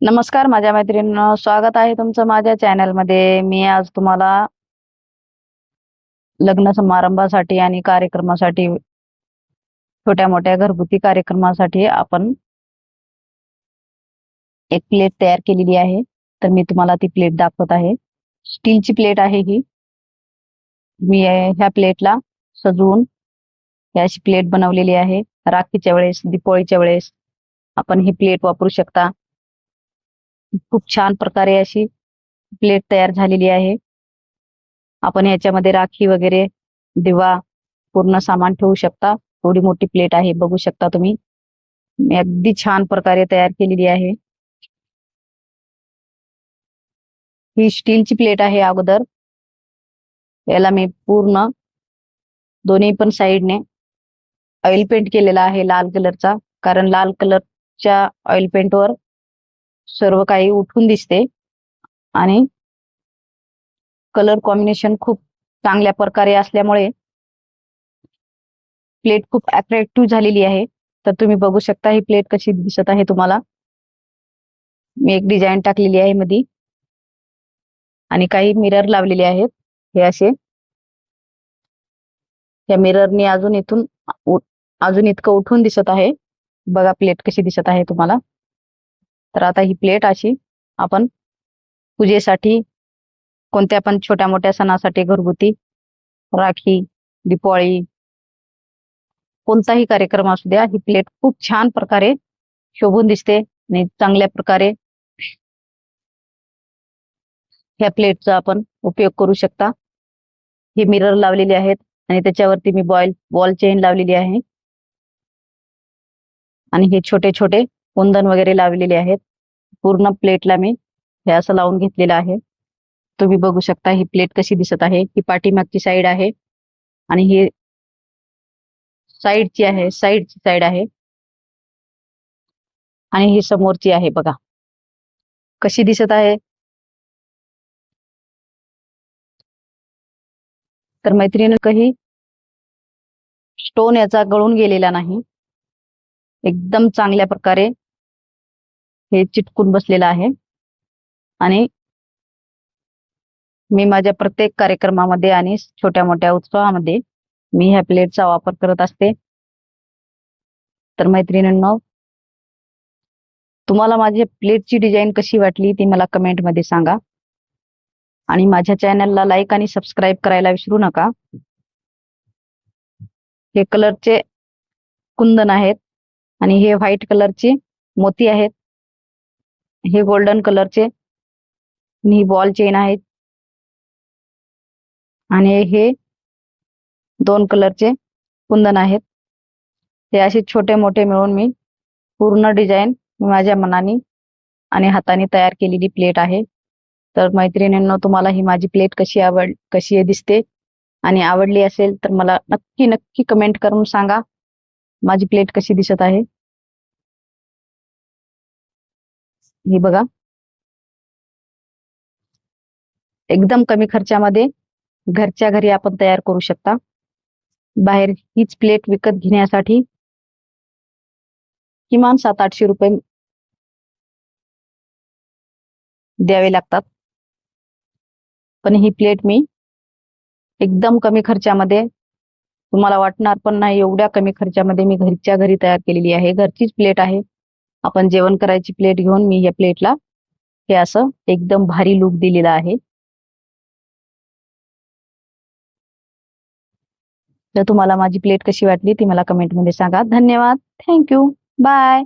नमस्कार माझ्या मैत्रिणींनो, स्वागत आहे तुमचं माझ्या चॅनलमध्ये. मी आज तुम्हाला लग्न समारंभासाठी आणि कार्यक्रमासाठी, छोट्या मोठ्या घरगुती कार्यक्रमासाठी आपण एक प्लेट तयार केलेली आहे. तर मी तुम्हाला ती प्लेट दाखवत आहे. स्टीलची प्लेट आहे ही. मी ह्या प्लेटला सजवून अशी प्लेट बनवलेली आहे. राखीच्या वेळेस, दीपावलीच्या वेळेस आपण ही प्लेट वापरू शकता. खूप छान प्रकारे अशी प्लेट तयार झालेली आहे. आपण याच्यामध्ये राखी वगैरे, दिवा, पूर्ण सामान ठेवू शकता. एवढी मोठी प्लेट आहे, बघू शकता तुम्ही. मी अगदी छान प्रकारे तयार केलेली आहे. ही स्टीलची प्लेट आहे. अगोदर याला मी पूर्ण दोन्ही पण साइडने ऑइल पेंट केलेला आहे लाल कलरचा, कारण लाल कलरच्या ऑइल पेंटवर सर्व काही उठून दिसते आणि कलर कॉम्बिनेशन खूप चांगल्या प्रकारे असल्यामुळे प्लेट खूप अट्रॅक्टिव्ह झालेली आहे. तर तुम्ही बघू शकता ही प्लेट कशी दिसत आहे तुम्हाला. मी एक डिझाईन टाकलेली आहे मध्ये आणि काही मिरर लावलेले आहेत. हे असे त्या मिररनी अजून इतकं उठून दिसत आहे. बघा प्लेट कशी दिसत आहे तुम्हाला. तर आता ही प्लेट अशी आपण पूजेसाठी, कोणत्या पण छोट्या मोठ्या सणासाठी, घरगुती, राखी, दिपावळी, कोणताही कार्यक्रम असू द्या, ही प्लेट खूप छान प्रकारे शोभून दिसते आणि चांगल्या प्रकारे ह्या प्लेटचा आपण उपयोग करू शकता. हे मिरर लावलेले आहेत आणि त्याच्यावरती मी वॉल चेन लावलेली आहे आणि हे छोटे छोटे कुंदन वगैरे लावलेले आहेत. पूर्ण प्लेटला मी हे असं लावून घेतलेलं आहे. तुम्ही बघू शकता ही प्लेट कशी दिसत आहे. ही पाठीमागची साईड आहे आणि ही साईडची साईड आहे आणि ही समोरची आहे. बघा कशी दिसत आहे. तर मैत्रिणी, काही स्टोन याचा गळून गेलेला नाही. एकदम चांगल्या प्रकारे हे चिटकून बसलेलं आहे आणि मी माझ्या प्रत्येक कार्यक्रमामध्ये आणि छोट्या मोठ्या उत्सवामध्ये मी ह्या प्लेटचा वापर करत असते. तर मैत्रिणींनो, तुम्हाला माझी प्लेटची डिझाईन कशी वाटली ती मला कमेंटमध्ये सांगा आणि माझ्या चॅनलला लाईक आणि सबस्क्राईब करायला विसरू नका. हे कलरचे कुंदन आहेत आणि हे व्हाईट कलरचे मोती आहेत. हे गोल्डन कलरचे ही बॉल चेन आहेत आणि हे 2 कलरचे कुंदन आहेत. हे असे छोटे मोठे मिळून मी पूर्ण डिझाईन माझ्या मनाने आणि हाताने तयार केलेली प्लेट आहे. तर मैत्रिणींनो, तुम्हाला ही माझी प्लेट कशी दिसते आणि आवडली असेल तर मला नक्की नक्की कमेंट करून सांगा माझी प्लेट कशी दिसत आहे. ही बघा, एकदम कमी खर्चामध्ये घरच्या घरी आपण तयार करू शकता. बाहेर हीच प्लेट विकत घेण्यासाठी किमान 700-800 रुपये द्यावे लागतात. पण ही प्लेट मी एकदम कमी खर्चामध्ये, तुम्हाला वाटणार पण नाही एवढ्या कमी खर्चामध्ये मी घरच्या घरी तयार केलेली आहे. घरचीच प्लेट आहे. आपण जेवण करायची प्लेट घेऊन मी या प्लेटला हे असं एकदम भारी लुक दिलेला आहे. तर तुम्हाला माझी प्लेट कशी वाटली ती मला कमेंटमध्ये सांगा. धन्यवाद. थँक्यू. बाय.